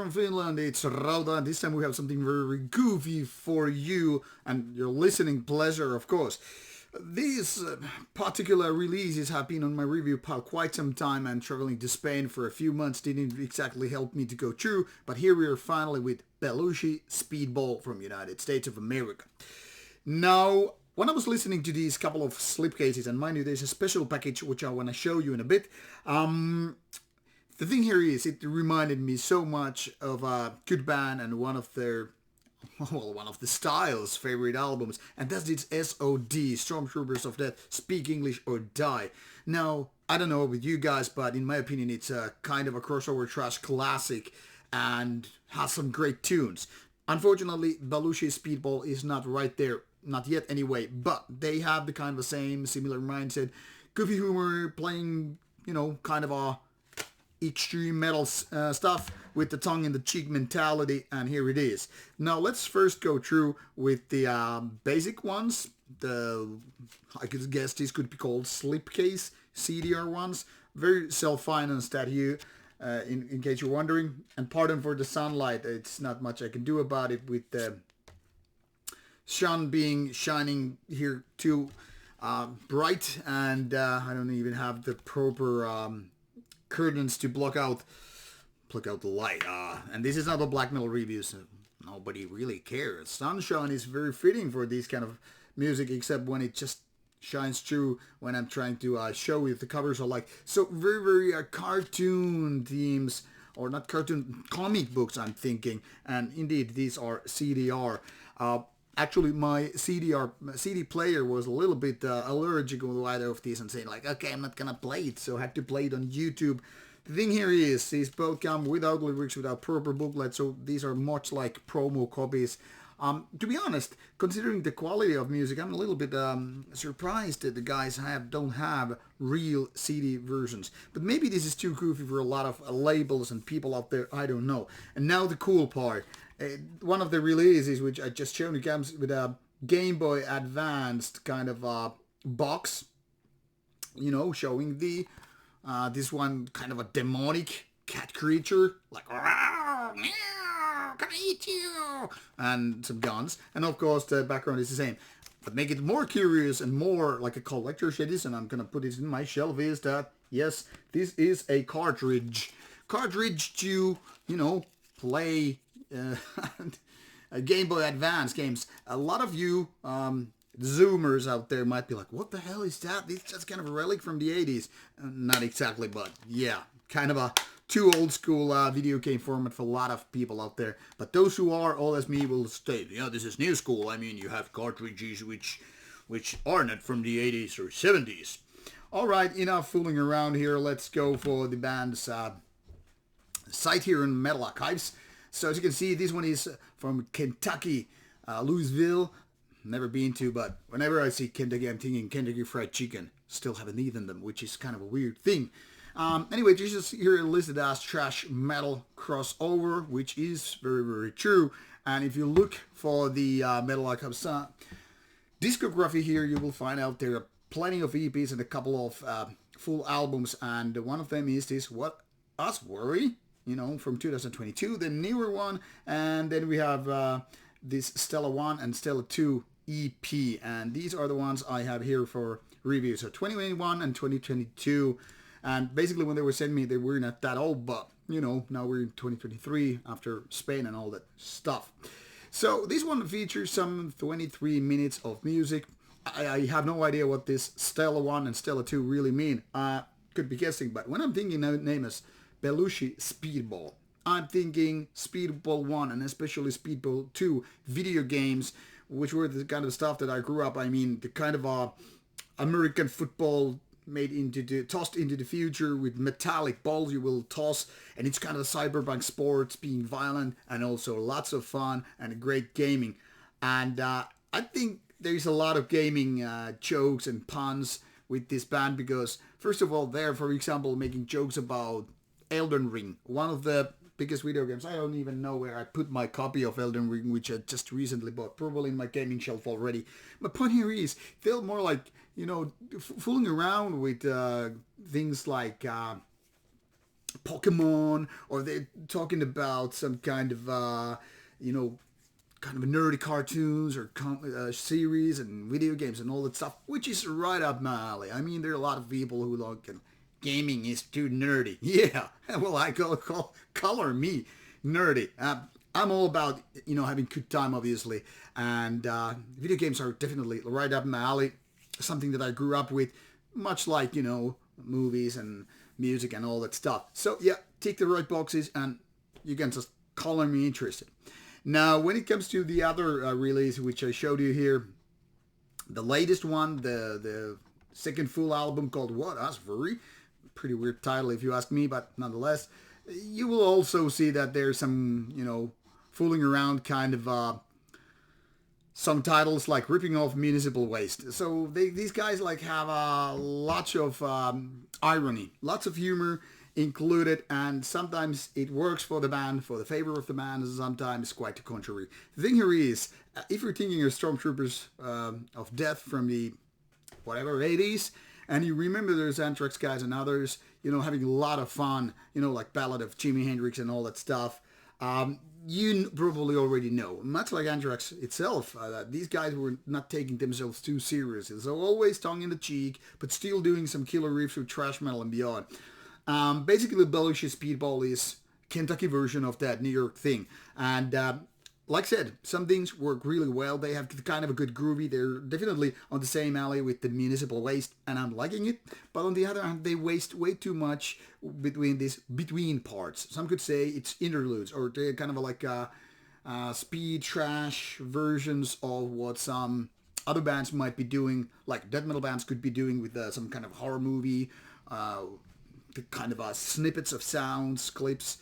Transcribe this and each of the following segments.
from Finland, it's Rauta, and this time we have something very goofy for you and your listening pleasure, of course. These particular releases have been on my review pile quite some time, and traveling to Spain for a few months didn't exactly help me to go through, but here we are finally with Belushi Speed Ball from United States of America. Now, when I was listening to these couple of slipcases, and mind you, there's a special package which I want to show you in a bit, the thing here is, it reminded me so much of a good band and one of their, well, one of the Styles' favorite albums, and that's its SOD, Stormtroopers of Death, Speak English or Die. Now, I don't know with you guys, but in my opinion, it's a kind of a crossover thrash classic and has some great tunes. Unfortunately, Belushi Speed Ball is not right there, not yet anyway, but they have the kind of the same, similar mindset, goofy humor, playing, kind of a extreme metal stuff with the tongue in the cheek mentality, and here it is. Now let's first go through with the basic ones. I could guess these could be called slipcase CDR ones. Very self-financed that you, in case you're wondering. And pardon for the sunlight, it's not much I can do about it with the sun being shining here too bright, and I don't even have the proper curtains to block out the light. And this is not a black metal review, so nobody really cares. Sunshine is very fitting for this kind of music, except when it just shines through when I'm trying to show you the covers are like. So very, very cartoon themes, or not cartoon, comic books I'm thinking, and indeed these are CDR. Actually, my CD player was a little bit allergic with either of these and saying like, okay, I'm not gonna play it, so I had to play it on YouTube. The thing here is, these both come without lyrics, without proper booklet, so these are much like promo copies. To be honest, considering the quality of music, I'm a little bit surprised that the guys don't have real CD versions. But maybe this is too goofy for a lot of labels and people out there, I don't know. And now the cool part. One of the releases, which I just showed you, comes with a Game Boy Advanced kind of box, showing the this one kind of a demonic cat creature, like meow, can I eat you, and some guns, and of course the background is the same. But make it more curious and more like a collector's edition, and I'm gonna put it in my shelf, is that yes, this is a cartridge to play Game Boy Advance games. A lot of you Zoomers out there might be like, what the hell is that? It's just kind of a relic from the 80s. Not exactly, but yeah, kind of a too old school video game format for a lot of people out there. But those who are old as me will state, this is new school. I mean, you have cartridges which are not from the 80s or 70s. Alright, enough fooling around here. Let's go for the band's site here in Metal Archives. So as you can see, this one is from Kentucky, Louisville. Never been to, but whenever I see Kentucky, I'm thinking Kentucky Fried Chicken. Still haven't eaten them, which is kind of a weird thing. Anyway, this is here listed as thrash metal crossover, which is very, very true. And if you look for the Metal Archives discography here, you will find out there are plenty of EPs and a couple of full albums. And one of them is this What Us Worry, from 2022, the newer one, and then we have this Stella 1 and Stella 2 EP, and these are the ones I have here for review. So 2021 and 2022, and basically when they were sending me, they were not that old, but now we're in 2023 after Spain and all that stuff. So this one features some 23 minutes of music. I have no idea what this Stella 1 and Stella 2 really mean. Could be guessing, but when I'm thinking name is Belushi Speed Ball, I'm thinking Speed Ball 1 and especially Speed Ball 2 video games, which were the kind of stuff that I grew up. I mean, the kind of American football tossed into the future with metallic balls you will toss, and it's kind of cyberpunk sports, being violent and also lots of fun and great gaming. And I think there's a lot of gaming jokes and puns with this band, because first of all, they're, for example, making jokes about Elden Ring, one of the biggest video games. I don't even know where I put my copy of Elden Ring, which I just recently bought, probably in my gaming shelf already. My point here is, they're more like, fooling around with things like Pokemon, or they're talking about some kind of, you know, kind of nerdy cartoons or series and video games and all that stuff, which is right up my alley. I mean, there are a lot of people who like gaming is too nerdy. Yeah, well, color me nerdy. I'm all about having good time, obviously, and video games are definitely right up my alley. Something that I grew up with, much like movies and music and all that stuff. So yeah, tick the right boxes, and you can just color me interested. Now, when it comes to the other release, which I showed you here, the latest one, the second full album called What? That's very pretty weird title if you ask me, but nonetheless, you will also see that there's some, fooling around kind of some titles like ripping off municipal waste. So these guys like have lots of irony, lots of humor included, and sometimes it works for the band, for the favor of the band, and sometimes quite the contrary. The thing here is, if you're thinking of Stormtroopers of Death from the whatever 80s, and you remember those Anthrax guys and others, having a lot of fun, like Ballad of Jimi Hendrix and all that stuff, you probably already know. Much like Anthrax itself, these guys were not taking themselves too seriously. So always tongue in the cheek, but still doing some killer riffs with thrash metal and beyond. Basically, Belushi Speed Ball is Kentucky version of that New York thing. And like I said, some things work really well. They have kind of a good groovy. They're definitely on the same alley with the municipal waste, and I'm liking it. But on the other hand, they waste way too much between parts. Some could say it's interludes, or they're kind of like speed trash versions of what some other bands might be doing, like death metal bands could be doing with some kind of horror movie, the kind of snippets of sounds, clips,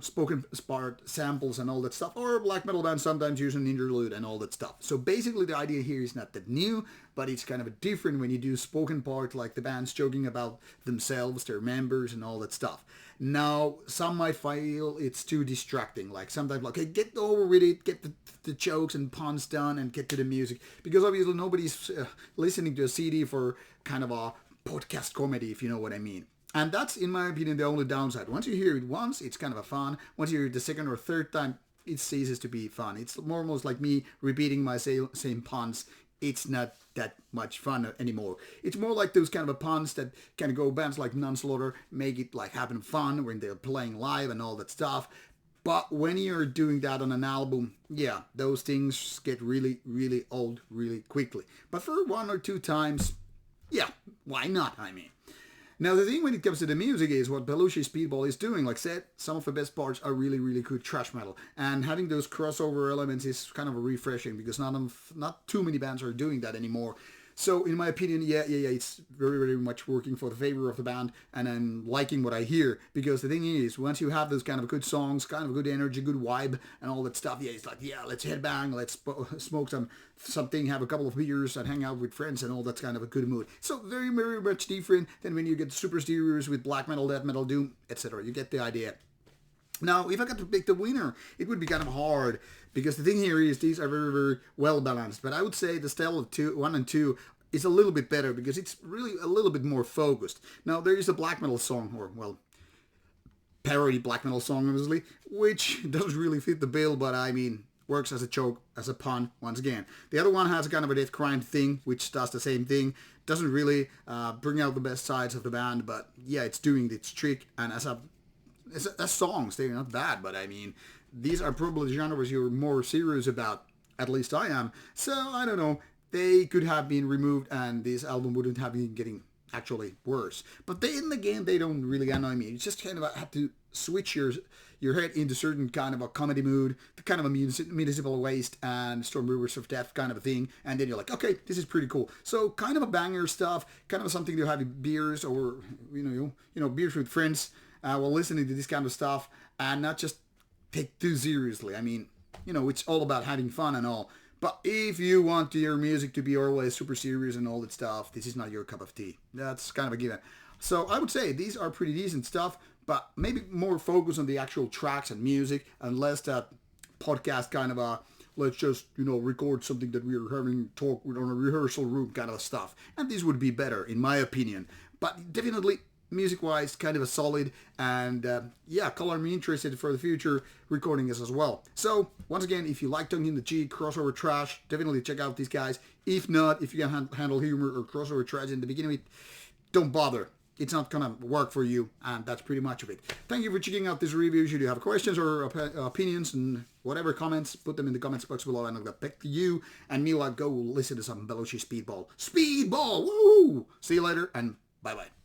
spoken part samples and all that stuff, or black metal bands sometimes use an interlude and all that stuff. So basically the idea here is not that new, but it's kind of different when you do spoken part, like the bands joking about themselves, their members and all that stuff. Now, some might feel it's too distracting, like sometimes like, hey, get over with it, get the jokes and puns done and get to the music, because obviously nobody's listening to a CD for kind of a podcast comedy, if you know what I mean. And that's, in my opinion, the only downside. Once you hear it once, it's kind of a fun. Once you hear it the second or third time, it ceases to be fun. It's more almost like me repeating my same puns. It's not that much fun anymore. It's more like those kind of puns that kind of go bands like Nunslaughter, make it like having fun when they're playing live and all that stuff. But when you're doing that on an album, yeah, those things get really, really old really quickly. But for one or two times, yeah, why not, I mean. Now, the thing when it comes to the music is what Belushi Speed Ball is doing. Like I said, some of the best parts are really, really good thrash metal. And having those crossover elements is kind of refreshing, because not too many bands are doing that anymore. So, in my opinion, yeah, it's very, very much working for the favor of the band, and I'm liking what I hear, because the thing is, once you have those kind of good songs, kind of good energy, good vibe, and all that stuff, yeah, it's like, yeah, let's headbang, let's smoke something, have a couple of beers, and hang out with friends, and all that's kind of a good mood. So, very, very much different than when you get super stereos with black metal, death metal, doom, etc. You get the idea. Now, if I got to pick the winner, it would be kind of hard, because the thing here is these are very, very well balanced. But I would say the Stella 1 and 2 is a little bit better, because it's really a little bit more focused. Now, there is a black metal song, or, well, parody black metal song, obviously, which doesn't really fit the bill, but I mean, works as a joke, as a pun, once again. The other one has a kind of a death crime thing, which does the same thing. Doesn't really bring out the best sides of the band, but yeah, it's doing its trick, and as songs, they're not bad, but I mean, these are probably genres you're more serious about, at least I am. So, I don't know, they could have been removed and this album wouldn't have been getting actually worse. But then again, they don't really annoy me. You just kind of have to switch your head into certain kind of a comedy mood, kind of a municipal waste and Stormtroopers of Death kind of a thing, and then you're like, okay, this is pretty cool. So kind of a banger stuff, kind of something to have beers or beers with friends while listening to this kind of stuff, and not just take too seriously. I mean, it's all about having fun and all. But if you want your music to be always super serious and all that stuff, this is not your cup of tea. That's kind of a given. So I would say these are pretty decent stuff, but maybe more focus on the actual tracks and music, and less that podcast kind of a, let's just, record something that we are having talk with on a rehearsal room kind of stuff. And this would be better, in my opinion. But definitely music-wise, kind of a solid, and yeah, color me interested for the future recordings as well. So, once again, if you like tongue in the cheek, crossover trash, definitely check out these guys. If not, if you can handle humor or crossover trash in the beginning of it, don't bother. It's not gonna work for you, and that's pretty much of it. Thank you for checking out this review. Should you have questions or opinions and whatever comments, put them in the comments box below, and I'll get back to you. And meanwhile, go listen to some Belushi Speed Ball. Speed Ball! Woo! See you later, and bye-bye.